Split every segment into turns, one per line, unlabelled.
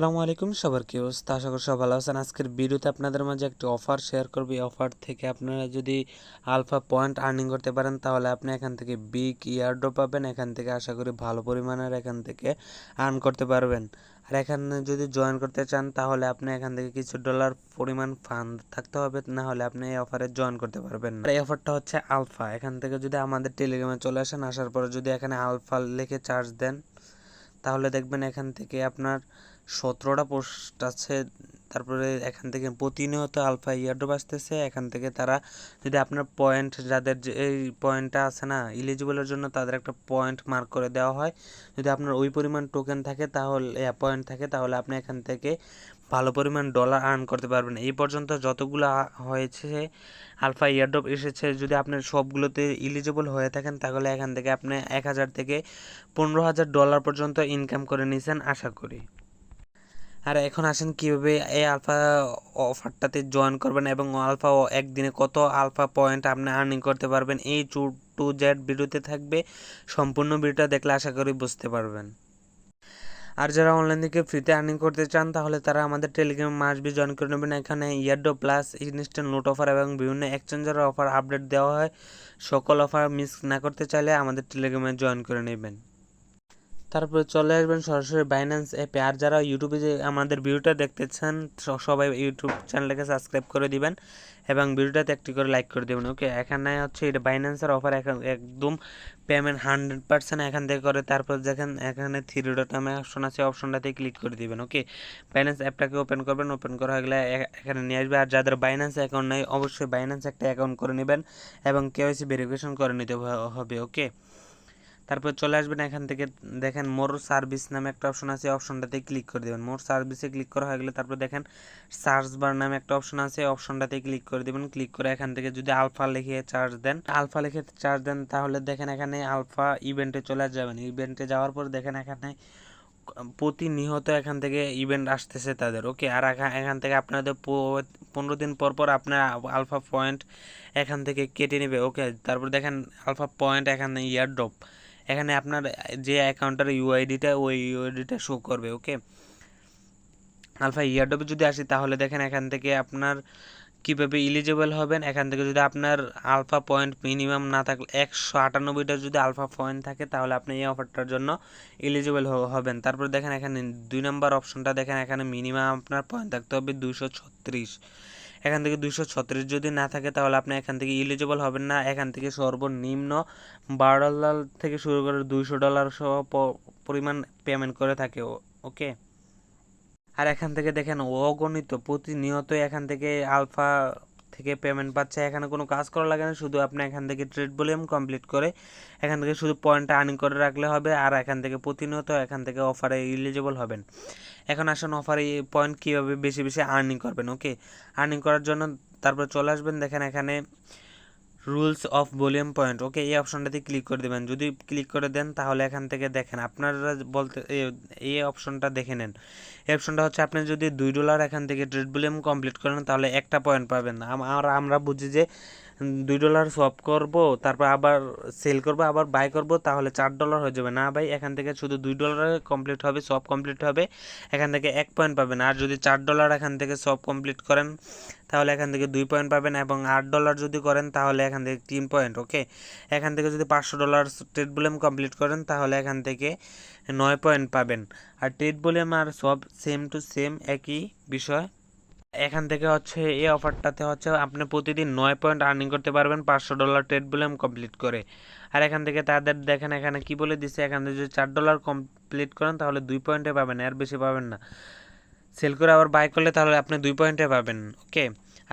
আসসালামু আলাইকুম, সবার কি অবস্থা? আশা করি সব ভালো আছেন। আজকের ভিডিওতে আপনাদের মাঝে একটি অফার শেয়ার করব। এই অফার থেকে আপনারা যদি আলফা পয়েন্ট আর্নিং করতে পারেন তাহলে আপনি এখান থেকে বিগ ইয়ারড্রপ পাবেন। এখান থেকে আশা করি ভালো পরিমাণের এখান থেকে আর্ন করতে পারবেন। আর এখানে যদি জয়েন করতে চান তাহলে আপনি এখান থেকে কিছু ডলার পরিমাণ ফান্ড থাকতে হবে, না হলে আপনি এই অফারে জয়েন করতে পারবেন না। আর এই অফারটা হচ্ছে আলফা। এখান থেকে যদি আমাদের টেলিগ্রামে চলে আসেন, আসার পরে যদি এখানে আলফা লিখে চার্জ দেন তাহলে দেখবেন এখান থেকে আপনার 17টা পোস্ট আছে। তারপরে এখান থেকে প্রতিনিয়ত আলফা ইয়ারড্রপ আসতেছে। এখান থেকে তারা যদি আপনার পয়েন্ট, যাদের যে এই পয়েন্টটা আছে না ইলিজিবলের জন্য, তাদের একটা পয়েন্ট মার্ক করে দেওয়া হয়। যদি আপনার ওই পরিমাণ টোকেন থাকে তাহলে পয়েন্ট থাকে তাহলে আপনি এখান থেকে ভালো পরিমাণ ডলার আর্ন করতে পারবেন। এই পর্যন্ত যতগুলো হয়েছে আলফা ইয়ারড্রপ এসেছে, যদি আপনি সবগুলোতে ইলিজিবল হয়ে থাকেন তাহলে এখান থেকে আপনি 1000 থেকে $15,000 পর্যন্ত ইনকাম করে নিয়েছেন আশা করি। আর এখন আসেন কীভাবে এই আলফা অফারটাতে জয়েন করবেন এবং আলফা একদিনে কত আলফা পয়েন্ট আপনি আর্নিং করতে পারবেন, এই টু জেড ভিডিওতে থাকবে। সম্পূর্ণ ভিডিওটা দেখলে আশা করি বুঝতে পারবেন। আর যারা অনলাইন থেকে ফ্রিতে আর্নিং করতে চান তাহলে তারা আমাদের টেলিগ্রাম মাসবি জয়েন করে নেবেন। এখানে airdrop plus instant note offer এবং বিভিন্ন এক্সচেঞ্জের অফার আপডেট দেওয়া হয়। সকল অফার মিস না করতে চাইলে আমাদের টেলিগ্রামে জয়েন করে নেবেন। তারপরে চলে আসবেন সরাসরি বাইন্যান্স অ্যাপে। আর যারা ইউটিউবে যে আমাদের ভিডিওটা দেখতেছেন সবাই ইউটিউব চ্যানেলটাকে সাবস্ক্রাইব করে দিবেন এবং ভিডিওটাতে একটি করে লাইক করে দেবেন। ওকে, এখানে হচ্ছে এটা বাইন্যান্সের অফার, একদম পেমেন্ট 100% এখান থেকে করে। তারপর দেখেন এখানে থ্রি ডট নামে অপশন আছে, অপশনটাতে ক্লিক করে দিবেন। ওকে, বাইন্যান্স অ্যাপটাকে ওপেন করবেন। ওপেন করা হয়ে গেলে এখানে নিয়ে আসবে। আর যাদের বাইন্যান্স অ্যাকাউন্ট নেই অবশ্যই বাইন্যান্স একটা অ্যাকাউন্ট করে নেবেন এবং কেওয়াইসি ভেরিফিকেশন করে নিতে হবে। ওকে, তারপর চলে আসবেন। এখান থেকে দেখেন মোর সার্ভিস নামে একটা অপশন আছে, অপশনটাতে ক্লিক করে দেবেন। মোর সার্ভিসে ক্লিক করা হয়ে গেলে তারপর দেখেন সার্চ বার নামে একটা অপশন আছে, অপশনটাতে ক্লিক করে দেবেন। ক্লিক করে এখান থেকে যদি আলফা লিখে চার্জ দেন তাহলে দেখেন এখানে আলফা ইভেন্টে চলে যাবেন। ইভেন্টে যাওয়ার পর দেখেন এখানে প্রতিনিয়ত এখান থেকে ইভেন্ট আসতেছে তাদের। ওকে, আর এখান থেকে আপনাদের 15 দিন পর পর আপনার আলফা পয়েন্ট এখান থেকে কেটে নেবে। ওকে, তারপর দেখেন আলফা পয়েন্ট এখানে ইয়ারড্রপ, এখানে আপনার যে অ্যাকাউন্টের ওই ইউআইডিটা শো করবে। ওকে, আলফা ইয়ারড্রপে যদি আসি তাহলে দেখেন এখান থেকে আপনার কীভাবে ইলিজিবল হবেন। এখান থেকে যদি আপনার আলফা পয়েন্ট মিনিমাম না থাকলে 198টা যদি আলফা পয়েন্ট থাকে তাহলে আপনি এই অফারটার জন্য ইলিজিবল হবেন। তারপর দেখেন এখানে 2 নম্বর অপশনটা দেখেন, এখানে মিনিমাম আপনার পয়েন্ট থাকতে হবে 236। এখান থেকে 236 যদি না থাকে তাহলে আপনি এখান থেকে ইলিজিবল হবেন না। এখান থেকে সর্বনিম্ন $12 থেকে শুরু করে $200 সহ পরিমাণ পেমেন্ট করে থাকে। ওকে, আর এখান থেকে দেখেন অগণিত প্রতিনিয়ত এখান থেকে আলফা থেকে পেমেন্ট পাচ্ছে। এখানে কোনো কাজ করা লাগে না, শুধু আপনি এখান থেকে ট্রেড ভলিউম কমপ্লিট করে এখান থেকে শুধু পয়েন্টটা আর্নিং করে রাখলে হবে। আর এখান থেকে প্রতিনিয়ত এখান থেকে অফারে এলিজিবল হবেন। এখন আসুন অফারে পয়েন্ট কীভাবে বেশি বেশি আর্নিং করবেন। ওকে, আর্নিং করার জন্য তারপর চলে আসবেন। দেখেন এখানে রুলস অফ ভলিউম পয়েন্ট। ওকে, এই অপশনটাতে ক্লিক করে দেবেন। যদি ক্লিক করে দেন তাহলে এখান থেকে দেখেন আপনারা বলতে এই অপশনটা দেখে নেন। এই অপশনটা হচ্ছে আপনি যদি $2 এখান থেকে ট্রেড ভলিউম কমপ্লিট করেন তাহলে একটা পয়েন্ট পাবেন। আমরা বুঝি যে $2 সোয়াপ করব, তারপর আবার সেল করব, আবার বাই করব, তাহলে $4 হয়ে যাবে। না ভাই, এখান থেকে শুধু $2 কমপ্লিট হবে, সব কমপ্লিট হবে, এখান থেকে 1 পয়েন্ট পাবেন। আর যদি $4 এখান থেকে সব কমপ্লিট করেন তাহলে এখান থেকে 2 পয়েন্ট পাবেন এবং $8 যদি করেন তাহলে এখান থেকে 3 পয়েন্ট। ওকে, এখান থেকে যদি $500 ট্রেড ভলিউম কমপ্লিট করেন তাহলে এখান থেকে 9 পয়েন্ট পাবেন। আর ট্রেড ভলিউম আর সব সেম টু সেম একই বিষয়। এখান থেকে হচ্ছে এই অফারটাতে হচ্ছে আপনি প্রতিদিন 9 পয়েন্ট আর্নিং করতে পারবেন $500 ট্রেড ভলিউম কমপ্লিট করে। আর এখান থেকে তাদের দেখেন এখানে কি বলে দিচ্ছে, এখান থেকে যদি $4 কমপ্লিট করেন তাহলে 2 পয়েন্টে পাবেন, এর বেশি পাবেন না। সেল করে আবার বাই করলে তাহলে আপনি 2 পয়েন্টে পাবেন। ওকে,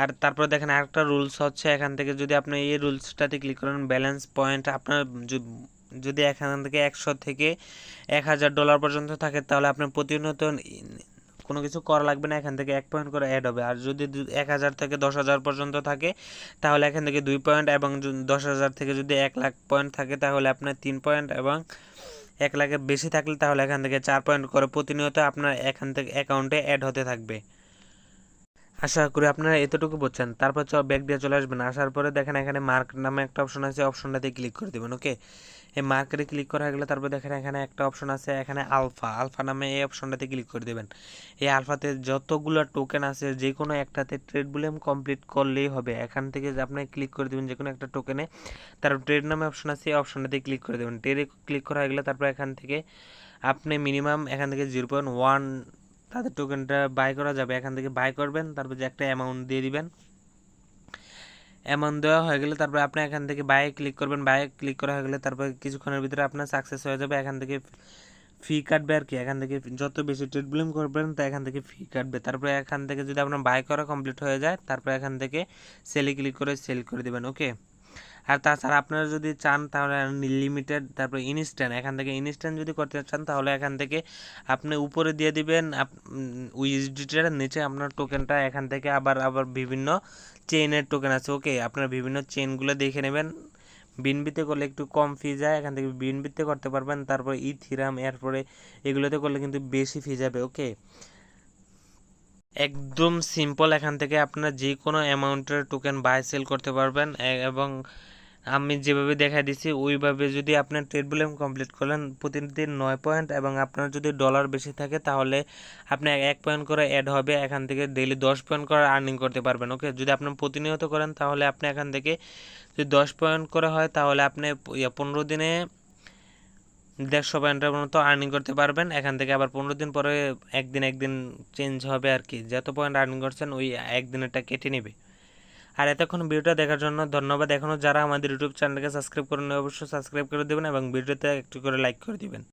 আর তারপর দেখেন আরেকটা রুলস হচ্ছে, এখান থেকে যদি আপনি এই রুলসটাতে ক্লিক করেন ব্যালেন্স পয়েন্ট আপনার যদি এখান থেকে 100 থেকে $1000 পর্যন্ত থাকে তাহলে আপনার প্রতিনিয়ত কোনো কিছু করা লাগবে না, এখান থেকে 1 পয়েন্ট করে অ্যাড হবে। আর যদি 1000 থেকে 10,000 পর্যন্ত থাকে তাহলে এখান থেকে 2 পয়েন্ট এবং 10,000 থেকে যদি 1,00,000 পয়েন্ট থাকে তাহলে আপনার 3 পয়েন্ট এবং 1,00,000-এর বেশি থাকলে তাহলে এখান থেকে 4 পয়েন্ট করে প্রতিনিয়ত আপনার এখান থেকে অ্যাকাউন্টে অ্যাড হতে থাকবে। আশা করি আপনারা এতটুকু বুঝছেন। তারপর ব্যাক দিয়ে চলে আসবেন। আসার পরে দেখেন এখানে মার্ক নামে একটা অপশন আছে, অপশনটাতে ক্লিক করে দেবেন। ওকে, এই মার্কেটে ক্লিক করা হয়ে গেলে তারপর দেখেন এখানে একটা অপশন আছে, এখানে আলফা আলফা নামে এই অপশনটাতে ক্লিক করে দেবেন। এই আলফাতে যতগুলো টোকেন আছে যে কোনো একটাতে ট্রেড বুলিয়াম কমপ্লিট করলেই হবে। এখান থেকে যে আপনি ক্লিক করে দেবেন যে কোনো একটা টোকেনে, তারপর ট্রেড নামে অপশন আছে, এই অপশনটাতে ক্লিক করে দেবেন। ট্রেডে ক্লিক করা হয়ে গেলে তারপর এখান থেকে আপনি মিনিমাম এখান থেকে 0.1 তাদের টোকেনটা বাই করা যাবে, এখান থেকে বাই করবেন। তারপর যে একটা অ্যামাউন্ট দিয়ে দিবেন। অ্যামাউন্ট দেওয়া হয়ে গেলে তারপরে আপনি এখান থেকে বাইয়ে ক্লিক করবেন। বাইয়ে ক্লিক করা হয়ে গেলে তারপর কিছুক্ষণের ভিতরে আপনার সাকসেস হয়ে যাবে। এখান থেকে ফি কাটবে আর কি, এখান থেকে যত বেশি ট্রেড ব্লিম করবেন তো এখান থেকে ফি কাটবে। তারপরে এখান থেকে যদি আপনার বাই করা কমপ্লিট হয়ে যায় তারপর এখান থেকে সেলে ক্লিক করে সেল করে দেবেন। ওকে, আর তাছাড়া আপনারা যদি চান তাহলে লিমিটেড তারপরে ইনস্ট্যান্ট, এখান থেকে ইনস্ট্যান্ট যদি করতে চান তাহলে এখান থেকে আপনি উপরে দিয়ে দিবেন ইউএসডিটির নিচে আপনার টোকেনটা, এখান থেকে আবার আবার বিভিন্ন চেইনের টোকেন আছে। ওকে, আপনারা বিভিন্ন চেইনগুলো দেখে নেবেন। বিনবিতে করলে একটু কম ফি যায়, এখান থেকে বিনবিতে করতে পারবেন। তারপর ইথিরাম এরপরে এগুলোতে করলে কিন্তু বেশি ফি যাবে। ওকে, একদম সিম্পল। এখান থেকে আপনার যে কোনো অ্যামাউন্টের টোকেন বাই সেল করতে পারবেন এবং আমি যেভাবে দেখা দিচ্ছি ওইভাবে যদি আপনার ট্রেড ভলিউম কমপ্লিট করলেন প্রতিদিন 9 পয়েন্ট এবং আপনার যদি ডলার বেশি থাকে তাহলে আপনি 1 পয়েন্ট করে অ্যাড হবে, এখান থেকে ডেইলি 10 পয়েন্ট করে আর্নিং করতে পারবেন। ওকে, যদি আপনি প্রতিনিয়ত করেন তাহলে আপনি এখান থেকে যদি 10 পয়েন্ট করে হয় তাহলে আপনি 15 দিনে 150 পয়েন্টের মতো আর্নিং করতে পারবেন। এখান থেকে আবার 15 দিন পরে একদিন একদিন চেঞ্জ হবে আর কি, যত পয়েন্ট আর্নিং করছেন ওই একদিনেরটা কেটে নেবে। আর এতক্ষণ ভিডিওটা দেখার জন্য ধন্যবাদ। এখনও যারা আমাদের ইউটিউব চ্যানেলকে সাবস্ক্রাইব করেন অবশ্যই সাবস্ক্রাইব করে দেবেন এবং ভিডিওতে একটু করে লাইক করে দিবেন।